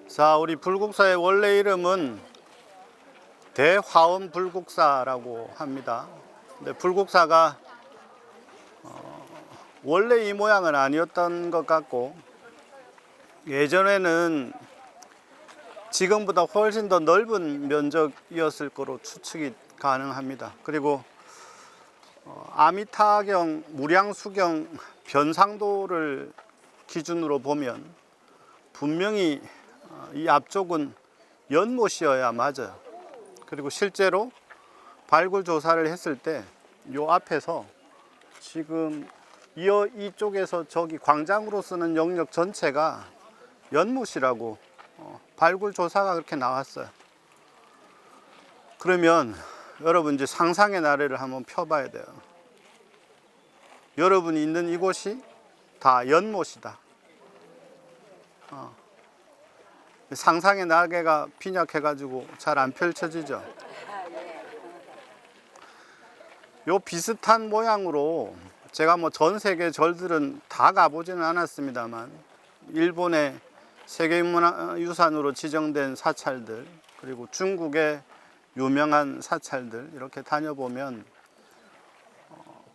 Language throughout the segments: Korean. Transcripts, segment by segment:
자, 우리 불국사의 원래 이름은 대화엄 불국사라고 합니다. 근데 불국사가 원래 이 모양은 아니었던 것 같고, 예전에는 지금보다 훨씬 더 넓은 면적이었을 거로 추측이 가능합니다. 그리고 아미타경, 무량수경 변상도를 기준으로 보면 분명히 이 앞쪽은 연못이어야 맞아요. 그리고 실제로 발굴 조사를 했을 때 이 앞에서 지금 이쪽에서 저기 광장으로 쓰는 영역 전체가 연못이라고 발굴 조사가 그렇게 나왔어요. 그러면 여러분 이제 상상의 나래를 한번 펴봐야 돼요. 여러분이 있는 이곳이 다 연못이다. 상상의 날개가 빈약해가지고 잘 안 펼쳐지죠. 요 비슷한 모양으로 제가 뭐 전 세계 절들은 다 가보지는 않았습니다만 일본의 세계문화유산으로 지정된 사찰들, 그리고 중국의 유명한 사찰들 이렇게 다녀보면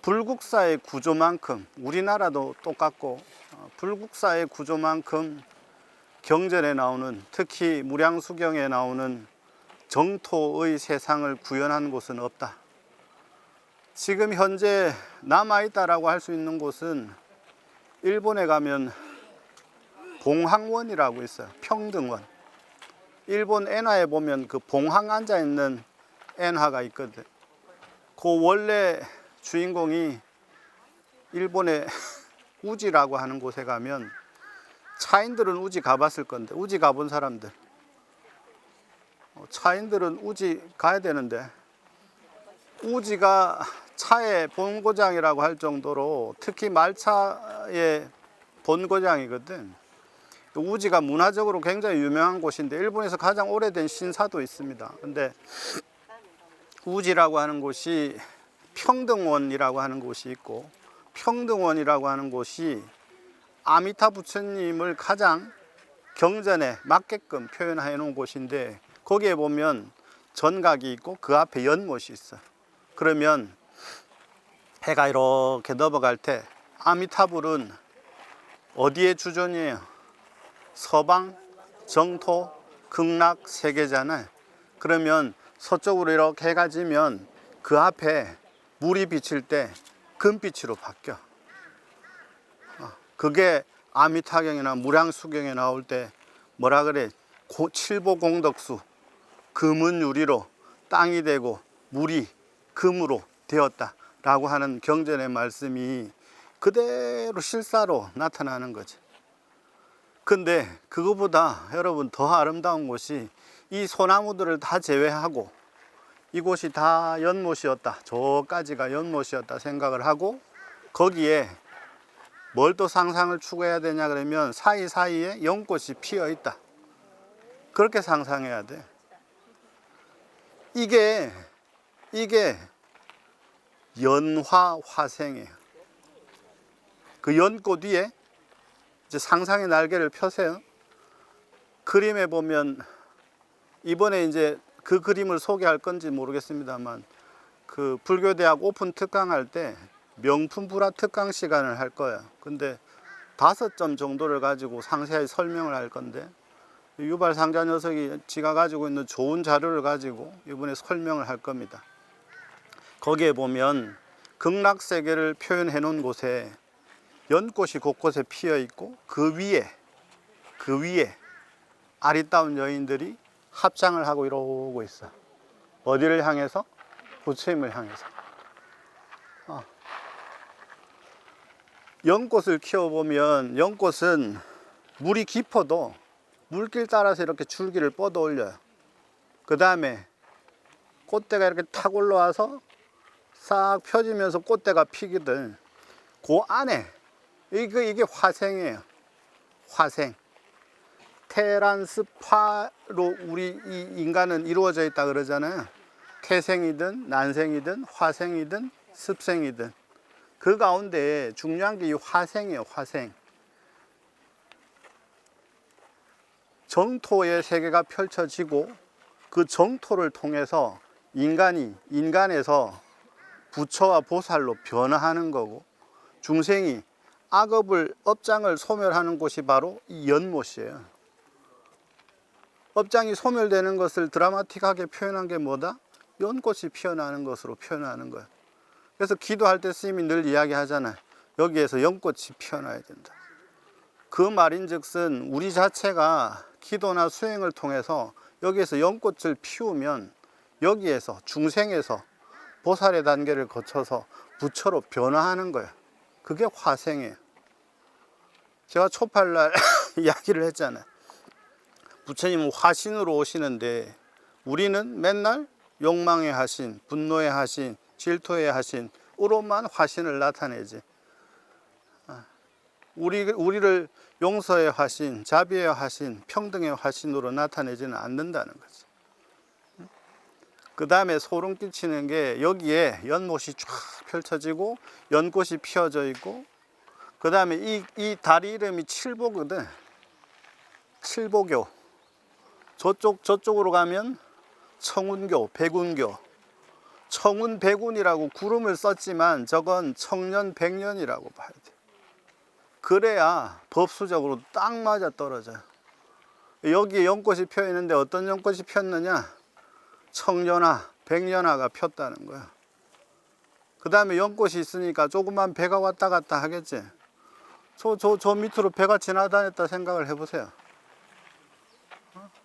불국사의 구조만큼, 우리나라도 똑같고 불국사의 구조만큼 경전에 나오는, 특히 무량수경에 나오는 정토의 세상을 구현한 곳은 없다. 지금 현재 남아있다라고 할 수 있는 곳은 일본에 가면 봉황원이라고 있어요. 평등원. 일본 엔화에 보면 그 봉황 앉아있는 엔화가 있거든. 그 원래 주인공이 일본의 우지라고 하는 곳에 가면, 차인들은 우지 가봤을 건데, 우지 가본 사람들, 차인들은 우지 가야 되는데, 우지가 차의 본고장이라고 할 정도로, 특히 말차의 본고장이거든. 우지가 문화적으로 굉장히 유명한 곳인데 일본에서 가장 오래된 신사도 있습니다. 근데 우지라고 하는 곳이 평등원이라고 하는 곳이 있고, 평등원이라고 하는 곳이 아미타 부처님을 가장 경전에 맞게끔 표현해 놓은 곳인데, 거기에 보면 전각이 있고 그 앞에 연못이 있어요. 그러면 해가 이렇게 넘어갈 때 아미타불은 어디에 주존이에요? 서방, 정토, 극락 세 개잖아요. 그러면 서쪽으로 이렇게 해가 지면 그 앞에 물이 비칠 때 금빛으로 바뀌어. 그게 아미타경이나 무량수경에 나올 때 뭐라 그래? 칠보공덕수, 금은 유리로 땅이 되고 물이 금으로 되었다라고 하는 경전의 말씀이 그대로 실사로 나타나는 거죠. 근데 그거보다 여러분 더 아름다운 곳이, 이 소나무들을 다 제외하고 이곳이 다 연못이었다, 저까지가 연못이었다 생각을 하고, 거기에 뭘 또 상상을 추구해야 되냐 그러면 사이사이에 연꽃이 피어 있다, 그렇게 상상해야 돼. 이게 연화화생이에요. 그 연꽃 위에 이제 상상의 날개를 펴세요. 그림에 보면, 이번에 이제 그 그림을 소개할 건지 모르겠습니다만, 그 불교대학 오픈 특강할 때 명품 불화 특강 시간을 할 거예요. 근데 5점 정도를 가지고 상세하게 설명을 할 건데, 유발 상자 녀석이 지가 가지고 있는 좋은 자료를 가지고 이번에 설명을 할 겁니다. 거기에 보면 극락세계를 표현해 놓은 곳에 연꽃이 곳곳에 피어 있고, 그 위에 아리따운 여인들이 합장을 하고 이러고 있어. 어디를 향해서? 부처님을 향해서. 연꽃을 키워보면, 연꽃은 물이 깊어도 물길 따라서 이렇게 줄기를 뻗어 올려요. 그 다음에 꽃대가 이렇게 탁 올라와서 싹 펴지면서 꽃대가 피거든. 그 안에 이게 화생이에요. 화생. 태란습화로 우리 이 인간은 이루어져 있다 그러잖아요. 태생이든 난생이든 화생이든 습생이든 그 가운데 중요한 게 이 화생이에요. 화생. 정토의 세계가 펼쳐지고 그 정토를 통해서 인간에서 부처와 보살로 변화하는 거고, 중생이 업장을 소멸하는 곳이 바로 이 연못이에요. 업장이 소멸되는 것을 드라마틱하게 표현한 게 뭐다? 연꽃이 피어나는 것으로 표현하는 거예요. 그래서 기도할 때 스님이 늘 이야기하잖아요. 여기에서 연꽃이 피어나야 된다. 그 말인즉슨 우리 자체가 기도나 수행을 통해서 여기에서 연꽃을 피우면 여기에서 중생에서 보살의 단계를 거쳐서 부처로 변화하는 거예요. 그게 화생이에요. 제가 초팔날 이야기를 했잖아요. 부처님은 화신으로 오시는데 우리는 맨날 욕망의 화신, 분노의 화신, 질투의 화신으로만 화신을 나타내지. 우리를 용서의 화신, 자비의 화신, 평등의 화신으로 나타내지는 않는다는 거지. 그 다음에 소름 끼치는 게 여기에 연못이 쫙 펼쳐지고 연꽃이 피어져 있고, 그 다음에 이 다리 이름이 칠보거든. 칠보교. 저쪽으로 가면 청운교, 백운교. 청운, 백운이라고 구름을 썼지만 저건 청년, 백년이라고 봐야 돼. 그래야 법수적으로 딱 맞아 떨어져요. 여기에 연꽃이 펴 있는데 어떤 연꽃이 폈느냐? 청년화, 백년화가 폈다는 거야. 그 다음에 연꽃이 있으니까 조그만 배가 왔다 갔다 하겠지. 저 밑으로 배가 지나다녔다 생각을 해보세요.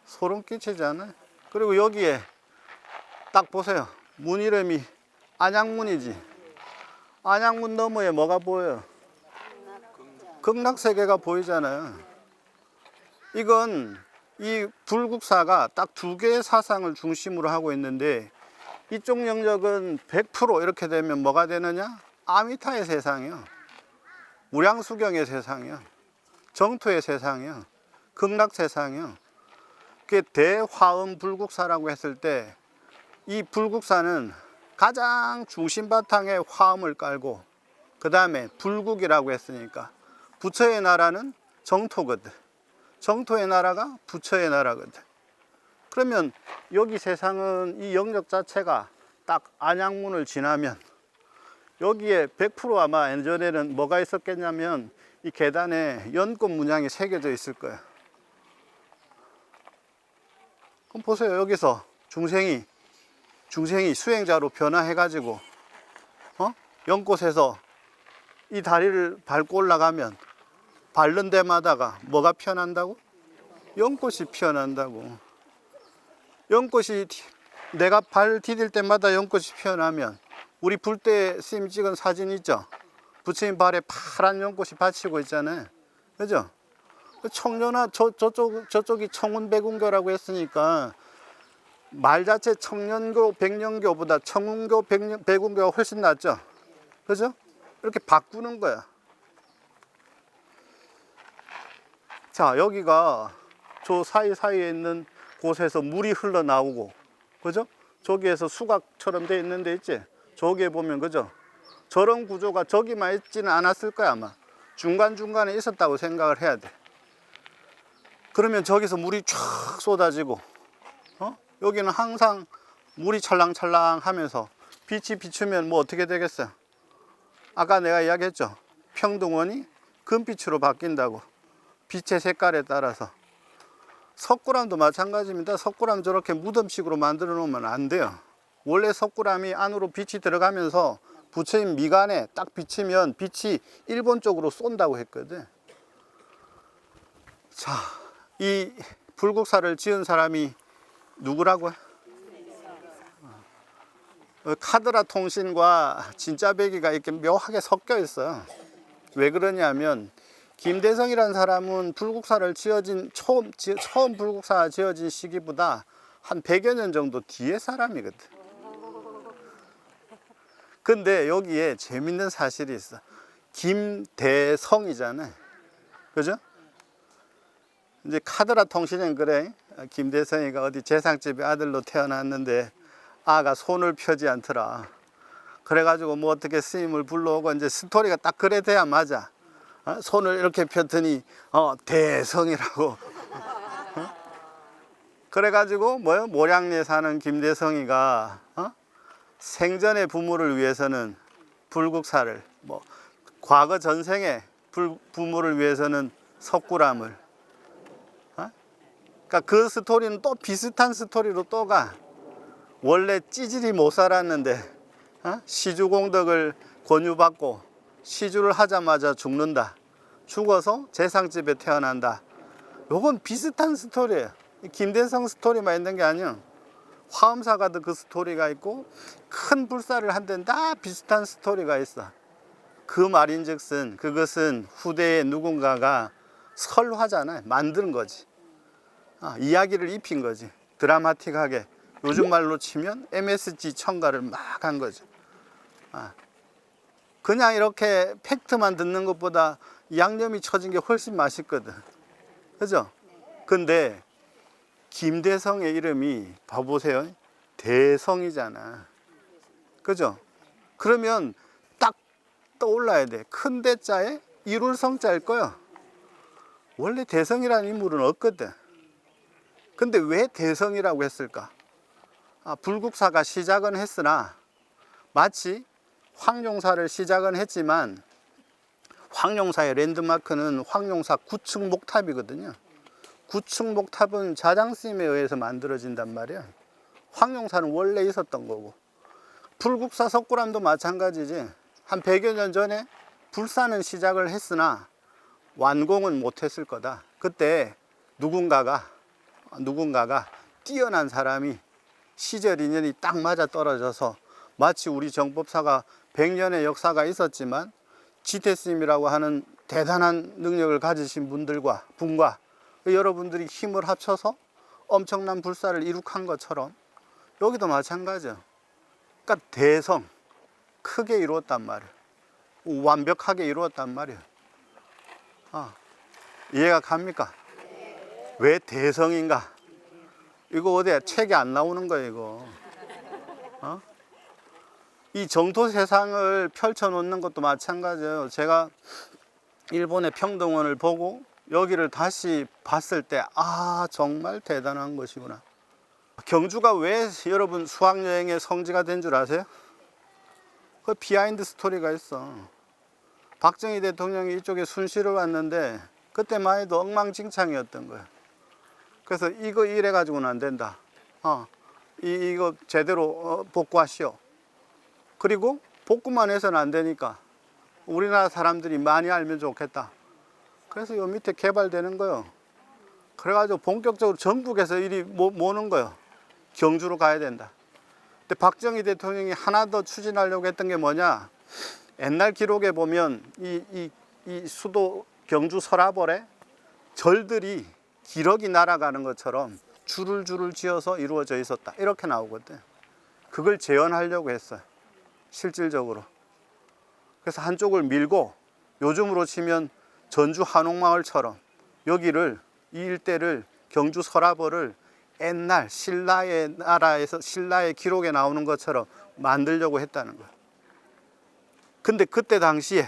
소름 끼치지 않아요? 그리고 여기에 딱 보세요. 문 이름이 안양문이지. 안양문 너머에 뭐가 보여요? 극락세계가 보이잖아요. 이건 이 불국사가 딱 두 개의 사상을 중심으로 하고 있는데, 이쪽 영역은 100% 이렇게 되면 뭐가 되느냐? 아미타의 세상이요. 무량수경의 세상이요. 정토의 세상이요. 극락 세상이요. 그게 대화음 불국사라고 했을 때, 이 불국사는 가장 중심 바탕에 화음을 깔고, 그 다음에 불국이라고 했으니까 부처의 나라는 정토거든. 정토의 나라가 부처의 나라거든. 그러면 여기 세상은 이 영역 자체가 딱 안양문을 지나면 여기에 100% 아마 예전에는 뭐가 있었겠냐면 이 계단에 연꽃 문양이 새겨져 있을 거예요. 그럼 보세요. 여기서 중생이 수행자로 변화해가지고 연꽃에서 이 다리를 밟고 올라가면 밟는 데마다가 뭐가 피어난다고? 연꽃이 피어난다고. 연꽃이 내가 발 디딜 때마다 연꽃이 피어나면, 우리 불때 스님 찍은 사진 있죠? 부처님 발에 파란 연꽃이 받치고 있잖아요. 그죠? 청년화, 저쪽이 청운백운교라고 했으니까 말 자체 청년교, 백년교보다 청운교, 백운교가 훨씬 낫죠? 그죠? 이렇게 바꾸는 거야. 자, 여기가 저 사이사이에 있는 곳에서 물이 흘러나오고, 그죠? 저기에서 수각처럼 돼 있는 데 있지? 저기에 보면, 그죠? 저런 구조가 저기만 있지는 않았을 거야, 아마. 중간중간에 있었다고 생각을 해야 돼. 그러면 저기서 물이 쫙 쏟아지고, 여기는 항상 물이 찰랑찰랑 하면서 빛이 비추면 뭐 어떻게 되겠어요? 아까 내가 이야기했죠? 평등원이 금빛으로 바뀐다고. 빛의 색깔에 따라서. 석굴암도 마찬가지입니다. 석굴암 저렇게 무덤식으로 만들어 놓으면 안 돼요. 원래 석굴암이 안으로 빛이 들어가면서 부처님 미간에 딱 비치면 빛이 일본 쪽으로 쏜다고 했거든. 자, 이 불국사를 지은 사람이 누구라고요? 카드라 통신과 진짜배기가 이렇게 묘하게 섞여 있어요. 왜 그러냐면 김대성이라는 사람은 불국사를 처음 불국사가 지어진 시기보다 한 100여 년 정도 뒤에 사람이거든. 근데 여기에 재밌는 사실이 있어. 김대성이잖아요. 그죠? 이제 카드라 통신은 그래. 김대성이가 어디 재상집의 아들로 태어났는데 아가 손을 펴지 않더라. 그래가지고 뭐 어떻게 스님을 불러오고 이제 스토리가 딱 그래 돼야 맞아. 손을 이렇게 폈더니 대성이라고. 그래가지고 뭐요? 모량리에 사는 김대성이가 생전의 부모를 위해서는 불국사를, 뭐 과거 전생의 부모를 위해서는 석굴암을. 그러니까 그 스토리는 또 비슷한 스토리로 또 가. 원래 찌질이 못 살았는데 시주공덕을 권유받고 시주를 하자마자 죽는다. 죽어서 재상집에 태어난다. 요건 비슷한 스토리예요. 김대성 스토리만 있는 게 아니에요. 화엄사가도 그 스토리가 있고 큰 불사를 한 데는 다 비슷한 스토리가 있어. 그 말인즉슨 그것은 후대에 누군가가 설화잖아요. 만든 거지. 이야기를 입힌 거지. 드라마틱하게. 요즘 말로 치면 MSG 첨가를 막 한 거죠. 그냥 이렇게 팩트만 듣는 것보다 양념이 쳐진 게 훨씬 맛있거든. 그죠? 근데 김대성의 이름이 봐보세요. 대성이잖아. 그죠? 그러면 딱 떠올라야 돼. 큰 대자에 이룰 성자일 거야. 원래 대성이라는 인물은 없거든. 근데 왜 대성이라고 했을까? 불국사가 시작은 했으나 마치 황룡사를 시작은 했지만 황룡사의 랜드마크는 황룡사 9층 목탑이거든요. 9층 목탑은 자장스님에 의해서 만들어진단 말이야. 황룡사는 원래 있었던 거고. 불국사 석굴암도 마찬가지지. 한 100여 년 전에 불사는 시작을 했으나 완공은 못했을 거다. 그때 누군가가 뛰어난 사람이 시절 인연이 딱 맞아 떨어져서 마치 우리 정법사가 100년의 역사가 있었지만 지태스님이라고 하는 대단한 능력을 가지신 분과 여러분들이 힘을 합쳐서 엄청난 불사를 이룩한 것처럼 여기도 마찬가지예요. 그러니까 대성, 크게 이루었단 말이에요. 완벽하게 이루었단 말이에요. 이해가 갑니까? 왜 대성인가? 이거 어디야? 책에 안 나오는 거예요, 이거. 이 정토 세상을 펼쳐놓는 것도 마찬가지예요. 제가 일본의 평등원을 보고 여기를 다시 봤을 때, 정말 대단한 것이구나. 경주가 왜 여러분 수학여행의 성지가 된 줄 아세요? 그 비하인드 스토리가 있어. 박정희 대통령이 이쪽에 순시를 왔는데 그때만 해도 엉망진창이었던 거야. 그래서 이거 이래 가지고는 안 된다. 이거 제대로 복구하시오. 그리고 복구만 해서는 안 되니까 우리나라 사람들이 많이 알면 좋겠다. 그래서 요 밑에 개발되는 거요. 그래가지고 본격적으로 전국에서 이리 모는 거요. 경주로 가야 된다. 근데 박정희 대통령이 하나 더 추진하려고 했던 게 뭐냐? 옛날 기록에 보면 이 수도 경주 서라벌에 절들이 기러기 날아가는 것처럼 줄을 지어서 이루어져 있었다. 이렇게 나오거든. 그걸 재현하려고 했어요. 실질적으로. 그래서 한쪽을 밀고 요즘으로 치면 전주 한옥마을처럼 여기를 이 일대를 경주 서라벌을 옛날 신라의 나라에서 신라의 기록에 나오는 것처럼 만들려고 했다는 거예요. 근데 그때 당시에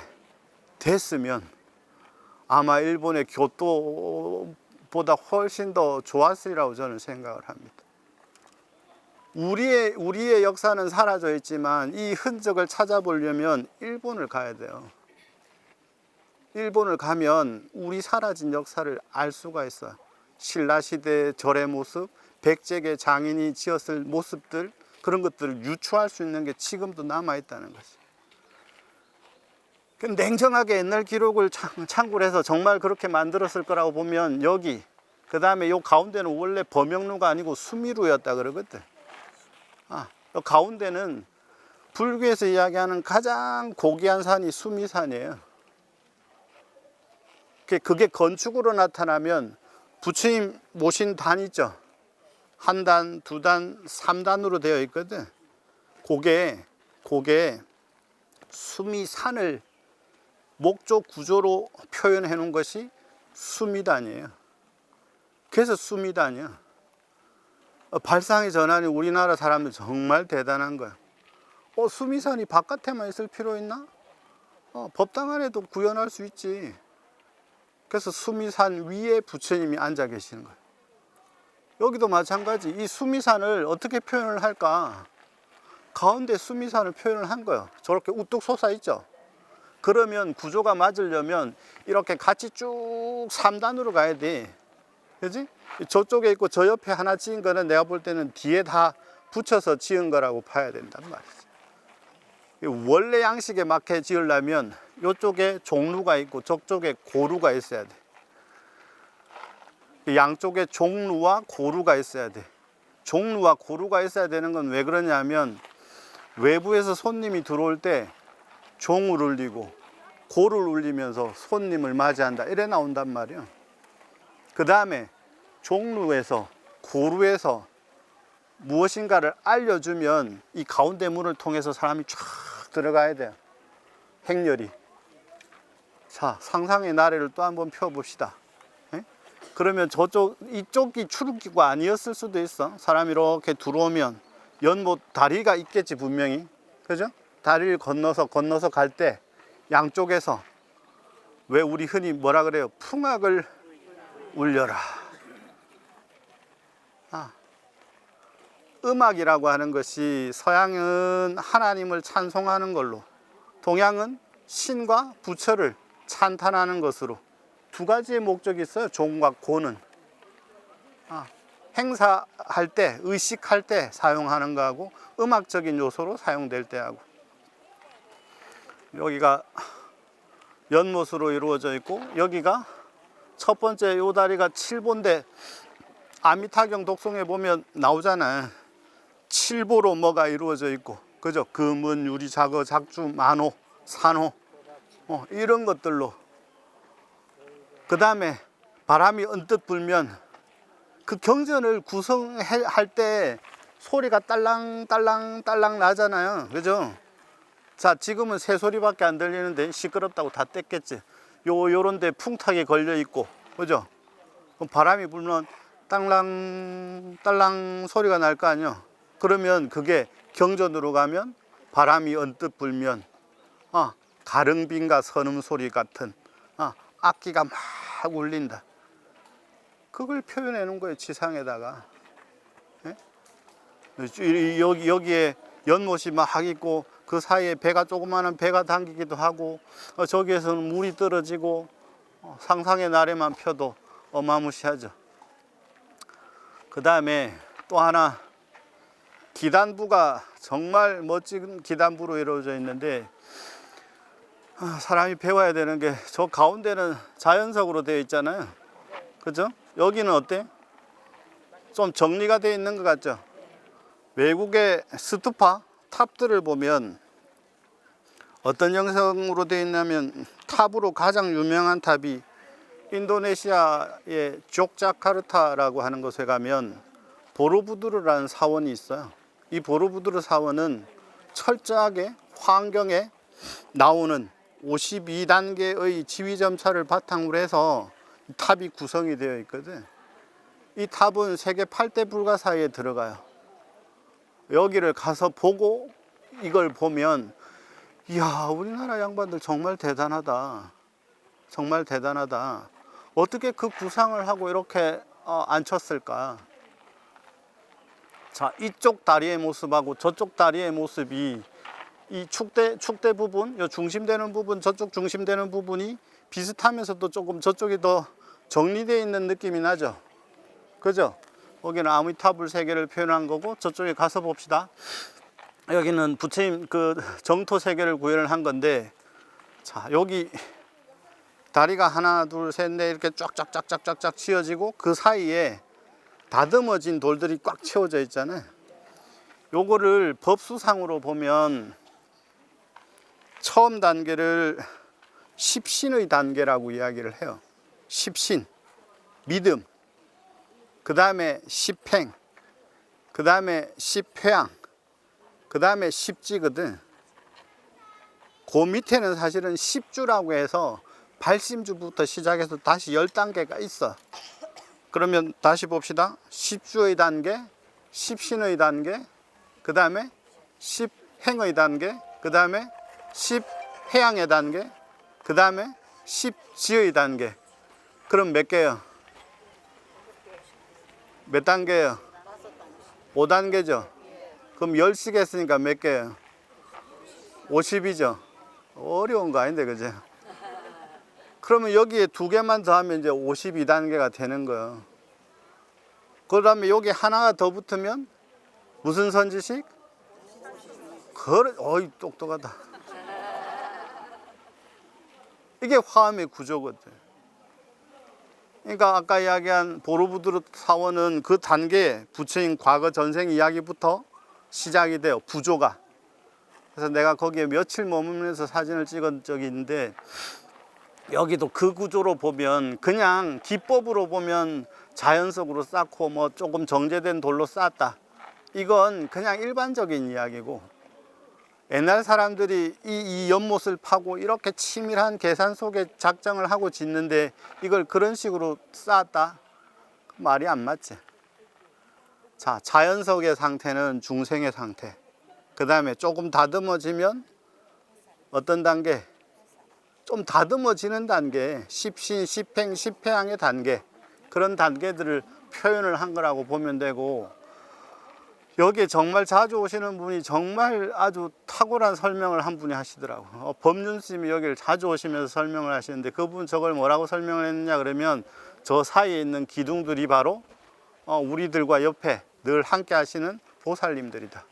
됐으면 아마 일본의 교토보다 훨씬 더 좋았으리라고 저는 생각을 합니다. 우리의 역사는 사라져 있지만 이 흔적을 찾아보려면 일본을 가야 돼요. 일본을 가면 우리 사라진 역사를 알 수가 있어요. 신라시대의 절의 모습, 백제계 장인이 지었을 모습들, 그런 것들을 유추할 수 있는 게 지금도 남아있다는 거지. 냉정하게 옛날 기록을 참고를 해서 정말 그렇게 만들었을 거라고 보면 여기, 그 다음에 요 가운데는 원래 범영루가 아니고 수미루였다 그러거든. 요 가운데는 불교에서 이야기하는 가장 고귀한 산이 수미산이에요. 그게 건축으로 나타나면 부처님 모신 단 있죠. 한 단, 두 단, 3단으로 되어 있거든. 그게 수미산을 목조 구조로 표현해 놓은 것이 수미단이에요. 그래서 수미단이야. 발상의 전환이 우리나라 사람들 정말 대단한 거야. 수미산이 바깥에만 있을 필요 있나? 법당 안에도 구현할 수 있지. 그래서 수미산 위에 부처님이 앉아 계시는 거예요. 여기도 마찬가지. 이 수미산을 어떻게 표현을 할까? 가운데 수미산을 표현을 한 거예요. 저렇게 우뚝 솟아 있죠. 그러면 구조가 맞으려면 이렇게 같이 쭉 3단으로 가야 돼. 그지? 저쪽에 있고 저 옆에 하나 지은 거는 내가 볼 때는 뒤에 다 붙여서 지은 거라고 봐야 된단 말이지. 원래 양식에 맞게 지으려면 이쪽에 종루가 있고 저쪽에 고루가 있어야 돼. 양쪽에 종루와 고루가 있어야 돼. 종루와 고루가 있어야 되는 건 왜 그러냐면 외부에서 손님이 들어올 때 종을 울리고 고를 울리면서 손님을 맞이한다. 이래 나온단 말이에요. 그 다음에 종루에서 고루에서 무엇인가를 알려주면 이 가운데 문을 통해서 사람이 쫙 들어가야 돼요. 행렬이. 자, 상상의 나래를 또 한번 펴봅시다. 예? 그러면 이쪽이 출입구가 아니었을 수도 있어. 사람이 이렇게 들어오면 연못 다리가 있겠지 분명히. 그죠? 다리를 건너서 갈 때 양쪽에서 왜 우리 흔히 뭐라 그래요? 풍악을 울려라. 음악이라고 하는 것이 서양은 하나님을 찬송하는 걸로, 동양은 신과 부처를 찬탄하는 것으로 두 가지의 목적이 있어요. 종과 고는 행사할 때, 의식할 때 사용하는 거하고 음악적인 요소로 사용될 때하고. 여기가 연못으로 이루어져 있고 여기가 첫 번째 요 다리가 7보인데 아미타경 독송에 보면 나오잖아요. 7보로 뭐가 이루어져 있고, 그죠? 금은, 유리, 자거, 작주, 만호, 산호, 이런 것들로. 그 다음에 바람이 언뜻 불면 그 경전을 구성할 때 소리가 딸랑딸랑 나잖아요. 그죠? 자, 지금은 새소리밖에 안 들리는데 시끄럽다고 다 뗐겠지. 요런 데 풍탁이 걸려 있고, 그죠? 그럼 바람이 불면 딸랑 소리가 날 거 아니에요. 그러면 그게 경전으로 가면 바람이 언뜻 불면 가릉빈과 선음 소리 같은 악기가 막 울린다. 그걸 표현해 놓은 거예요, 지상에다가. 예? 여기에 연못이 막 있고 그 사이에 배가, 조그마한 배가 당기기도 하고 저기에서는 물이 떨어지고 상상의 나래만 펴도 어마무시하죠. 그 다음에 또 하나, 기단부가 정말 멋진 기단부로 이루어져 있는데 사람이 배워야 되는 게, 저 가운데는 자연석으로 되어 있잖아요. 그죠? 여기는 어때? 좀 정리가 되어 있는 것 같죠? 외국의 스투파, 탑들을 보면 어떤 형성으로 되어 있냐면, 탑으로 가장 유명한 탑이 인도네시아의 족자카르타라고 하는 곳에 가면 보로부두르라는 사원이 있어요. 이 보로부두르 사원은 철저하게 환경에 나오는 52단계의 지위점차를 바탕으로 해서 탑이 구성이 되어 있거든. 이 탑은 세계 8대 불가사의에 들어가요. 여기를 가서 보고 이걸 보면, 이야, 우리나라 양반들 정말 대단하다. 정말 대단하다. 어떻게 그 구상을 하고 이렇게 앉혔을까? 자, 이쪽 다리의 모습하고 저쪽 다리의 모습이, 이 축대 부분, 요 중심되는 부분, 저쪽 중심되는 부분이 비슷하면서도 조금 저쪽이 더 정리되어 있는 느낌이 나죠. 그죠? 여기는 아미타불 세계를 표현한 거고, 저쪽에 가서 봅시다. 여기는 부처님 그 정토 세계를 구현을 한 건데, 자, 여기 다리가 하나, 둘, 셋, 넷 이렇게 쫙쫙쫙쫙쫙 치어지고 그 사이에 다듬어진 돌들이 꽉 채워져 있잖아요. 요거를 법수상으로 보면 처음 단계를 십신의 단계라고 이야기를 해요. 십신, 믿음, 그 다음에 십행, 그 다음에 십회양, 그 다음에 십지거든. 그 밑에는 사실은 십주라고 해서 발심주부터 시작해서 다시 10단계가 있어. 그러면 다시 봅시다. 십주의 단계, 십신의 단계, 그 다음에 십행의 단계, 그 다음에 십해양의 단계, 그 다음에 십지의 단계. 그럼 몇 개요? 몇 단계예요? 5단계죠? 그럼 10씩 했으니까 몇 개예요? 50이죠? 어려운 거 아닌데, 그죠? 그러면 여기에 2개만 더 하면 이제 52단계가 되는 거예요. 그 다음에 여기 하나가 더 붙으면 무슨 선지식? 어이, 똑똑하다. 이게 화음의 구조거든. 그러니까 아까 이야기한 보르부드르 사원은 그 단계에 부처인 과거 전생 이야기부터 시작이 돼요. 부조가. 그래서 내가 거기에 며칠 머물면서 사진을 찍은 적이 있는데, 여기도 그 구조로 보면 그냥 기법으로 보면 자연석으로 쌓고 뭐 조금 정제된 돌로 쌓았다. 이건 그냥 일반적인 이야기고, 옛날 사람들이 이 연못을 파고 이렇게 치밀한 계산 속에 작정을 하고 짓는데 이걸 그런 식으로 쌓았다? 말이 안 맞지. 자, 자연석의 상태는 중생의 상태. 그 다음에 조금 다듬어지면 어떤 단계? 좀 다듬어지는 단계, 십신, 십행, 십회항의 단계, 그런 단계들을 표현을 한 거라고 보면 되고, 여기에 정말 자주 오시는 분이 정말 아주 탁월한 설명을 한 분이 하시더라고. 법륜 스님이 여기를 자주 오시면서 설명을 하시는데, 그분 저걸 뭐라고 설명을 했느냐 그러면, 저 사이에 있는 기둥들이 바로 우리들과 옆에 늘 함께 하시는 보살님들이다.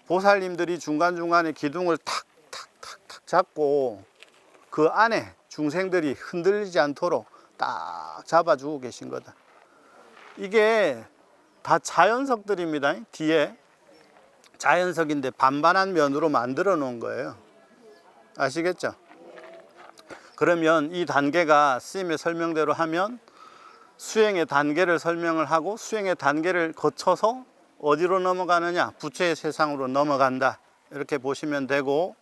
보살님들이 중간중간에 기둥을 탁탁탁탁 잡고 그 안에 중생들이 흔들리지 않도록 딱 잡아주고 계신 거다. 이게 다 자연석들입니다. 뒤에 자연석인데 반반한 면으로 만들어 놓은 거예요. 아시겠죠? 그러면 이 단계가 스님의 설명대로 하면 수행의 단계를 설명을 하고, 수행의 단계를 거쳐서 어디로 넘어가느냐? 부처의 세상으로 넘어간다. 이렇게 보시면 되고,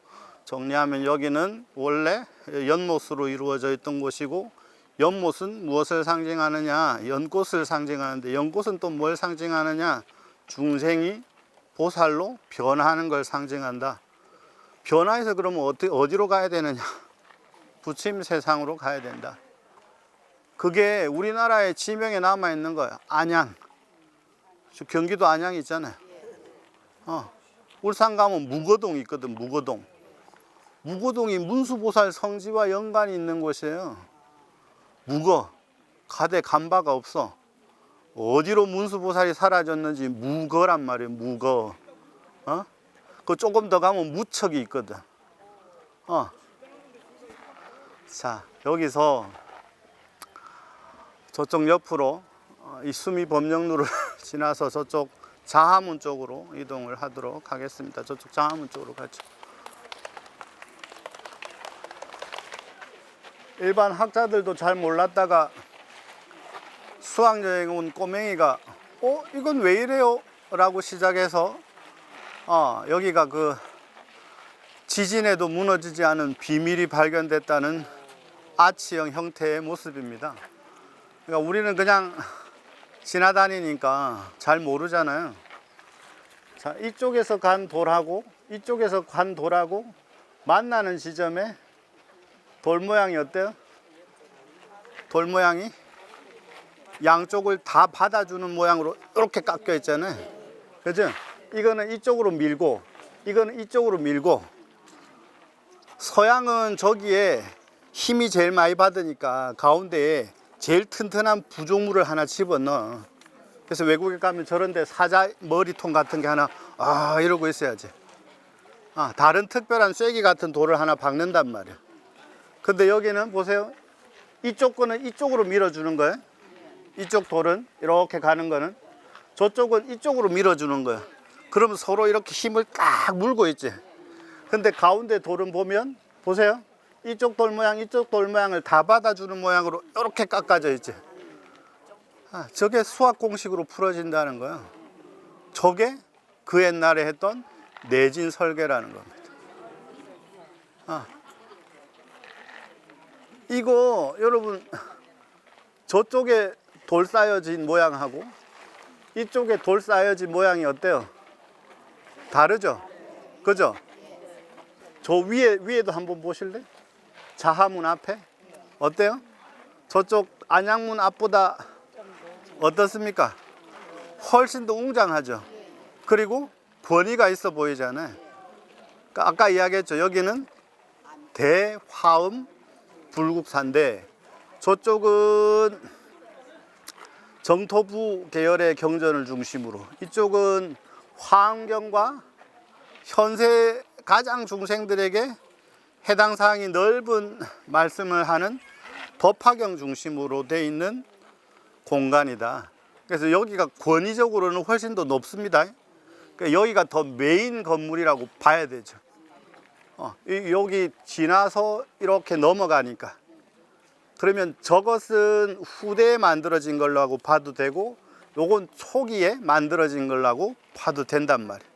정리하면 여기는 원래 연못으로 이루어져 있던 곳이고, 연못은 무엇을 상징하느냐? 연꽃을 상징하는데, 연꽃은 또 뭘 상징하느냐? 중생이 보살로 변화하는 걸 상징한다. 변화해서 그러면 어디로 가야 되느냐? 부처님 세상으로 가야 된다. 그게 우리나라의 지명에 남아 있는 거야. 안양. 경기도 안양 있잖아요. 울산 가면 무거동이 있거든. 무거동. 무거동이 문수보살 성지와 연관이 있는 곳이에요. 무거. 가대 간바가 없어. 어디로 문수보살이 사라졌는지 무거란 말이에요. 무거. 그 조금 더 가면 무척이 있거든. 자, 여기서 저쪽 옆으로 이 수미 법령루를 지나서 저쪽 자하문 쪽으로 이동을 하도록 하겠습니다. 저쪽 자하문 쪽으로 가죠. 일반 학자들도 잘 몰랐다가 수학여행 온 꼬맹이가 이건 왜 이래요? 라고 시작해서 여기가 그 지진에도 무너지지 않은 비밀이 발견됐다는 아치형 형태의 모습입니다. 그러니까 우리는 그냥 지나다니니까 잘 모르잖아요. 자, 이쪽에서 간 돌하고 이쪽에서 간 돌하고 만나는 지점에 돌 모양이 어때요? 돌 모양이 양쪽을 다 받아주는 모양으로 이렇게 깎여 있잖아요. 그죠? 이거는 이쪽으로 밀고 이거는 이쪽으로 밀고, 서양은 저기에 힘이 제일 많이 받으니까 가운데에 제일 튼튼한 부조물을 하나 집어넣어. 그래서 외국에 가면 저런 데 사자 머리통 같은 게 하나 이러고 있어야지. 다른 특별한 쐐기 같은 돌을 하나 박는단 말이야. 근데 여기는 보세요. 이쪽 거는 이쪽으로 밀어주는 거예요. 이쪽 돌은 이렇게 가는 거는, 저쪽은 이쪽으로 밀어주는 거예요. 그러면 서로 이렇게 힘을 딱 물고 있지. 근데 가운데 돌은 보면 보세요. 이쪽 돌 모양 이쪽 돌 모양을 다 받아주는 모양으로 이렇게 깎아져 있지. 저게 수학 공식으로 풀어진다는 거야. 저게 그 옛날에 했던 내진 설계라는 겁니다. 이거 여러분, 저쪽에 돌 쌓여진 모양하고 이쪽에 돌 쌓여진 모양이 어때요? 다르죠? 그죠? 저 위에도 한번 보실래? 자하문 앞에 어때요? 저쪽 안양문 앞보다 어떻습니까? 훨씬 더 웅장하죠. 그리고 권위가 있어 보이잖아요. 그러니까 아까 이야기했죠. 여기는 대화음 불국사인데 저쪽은 정토부 계열의 경전을 중심으로, 이쪽은 화엄경과 현세 가장 중생들에게 해당 사항이 넓은 말씀을 하는 법화경 중심으로 돼 있는 공간이다. 그래서 여기가 권위적으로는 훨씬 더 높습니다. 그러니까 여기가 더 메인 건물이라고 봐야 되죠. 여기 지나서 이렇게 넘어가니까. 그러면 저것은 후대에 만들어진 걸로 봐도 되고, 요건 초기에 만들어진 걸로 봐도 된단 말이에요.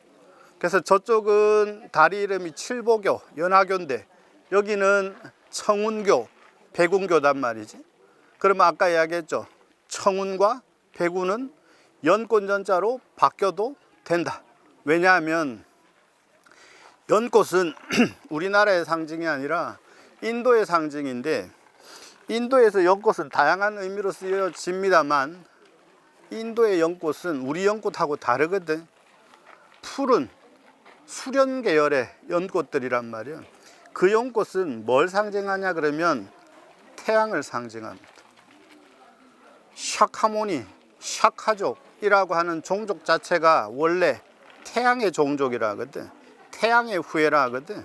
그래서 저쪽은 다리 이름이 칠보교, 연화교인데 여기는 청운교, 백운교단 말이지. 그러면 아까 이야기했죠. 청운과 백운은 연꽃연자로 바뀌어도 된다. 왜냐하면 연꽃은 우리나라의 상징이 아니라 인도의 상징인데, 인도에서 연꽃은 다양한 의미로 쓰여집니다만 인도의 연꽃은 우리 연꽃하고 다르거든. 푸른 수련 계열의 연꽃들이란 말이야. 그 연꽃은 뭘 상징하냐 그러면 태양을 상징합니다. 샤카모니, 샤카족이라고 하는 종족 자체가 원래 태양의 종족이라 하거든. 태양의 후예라 하거든.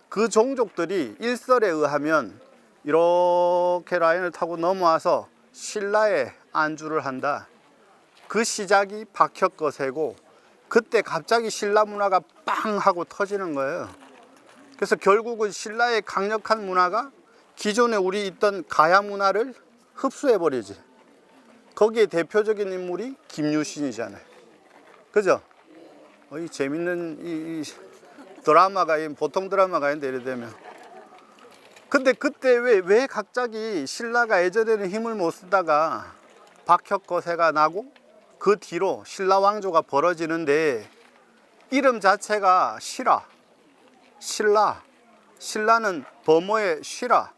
그 종족들이 일설에 의하면 이렇게 라인을 타고 넘어와서 신라에 안주를 한다. 그 시작이 박혁거세고, 그때 갑자기 신라 문화가 빵 하고 터지는 거예요. 그래서 결국은 신라의 강력한 문화가 기존에 우리 있던 가야 문화를 흡수해버리지. 거기에 대표적인 인물이 김유신이잖아요. 그죠? 이 재밌는 이 드라마가, 보통 드라마가 아닌데, 예를 들면. 근데 그때 왜 갑자기 신라가 예전에는 힘을 못 쓰다가 박혁거세가 나고 그 뒤로 신라 왕조가 벌어지는데, 이름 자체가 신라는 범어의 쉬라.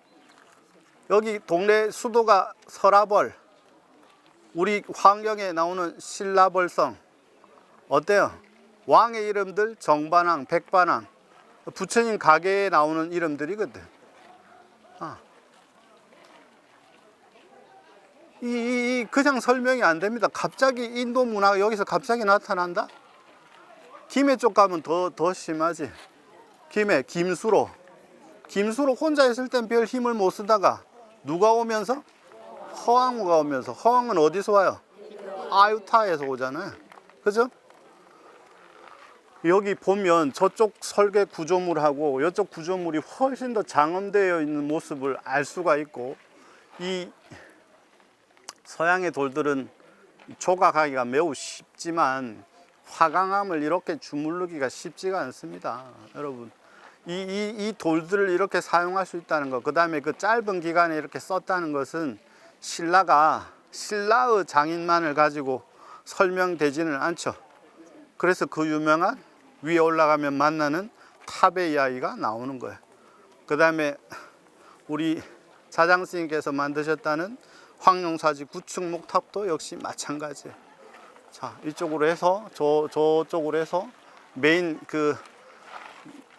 여기 동네 수도가 서라벌, 우리 환경에 나오는 신라벌성 어때요? 왕의 이름들 정반왕, 백반왕, 부처님 가게에 나오는 이름들이거든. 그냥 설명이 안 됩니다. 갑자기 인도 문화가 여기서 갑자기 나타난다? 김해 쪽 가면 더 심하지. 김수로 혼자 있을 땐 별 힘을 못 쓰다가 누가 오면서? 허왕무가 오면서. 허왕은 어디서 와요? 아유타에서 오잖아요. 그죠? 여기 보면 저쪽 설계 구조물하고 이쪽 구조물이 훨씬 더 장엄되어 있는 모습을 알 수가 있고, 이 서양의 돌들은 조각하기가 매우 쉽지만 화강암을 이렇게 주물르기가 쉽지가 않습니다. 여러분, 이 돌들을 이렇게 사용할 수 있다는 것, 그 다음에 그 짧은 기간에 이렇게 썼다는 것은 신라가 신라의 장인만을 가지고 설명되지는 않죠. 그래서 그 유명한 위에 올라가면 만나는 탑의 이야기가 나오는 거예요. 그 다음에 우리 자장 스님께서 만드셨다는 황룡사지 구층 목탑도 역시 마찬가지예요. 자, 이쪽으로 해서 저쪽으로 해서 메인 그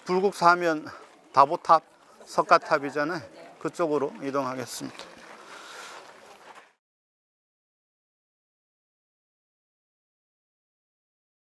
불국사 하면 다보탑, 석가탑이잖아요. 그쪽으로 이동하겠습니다.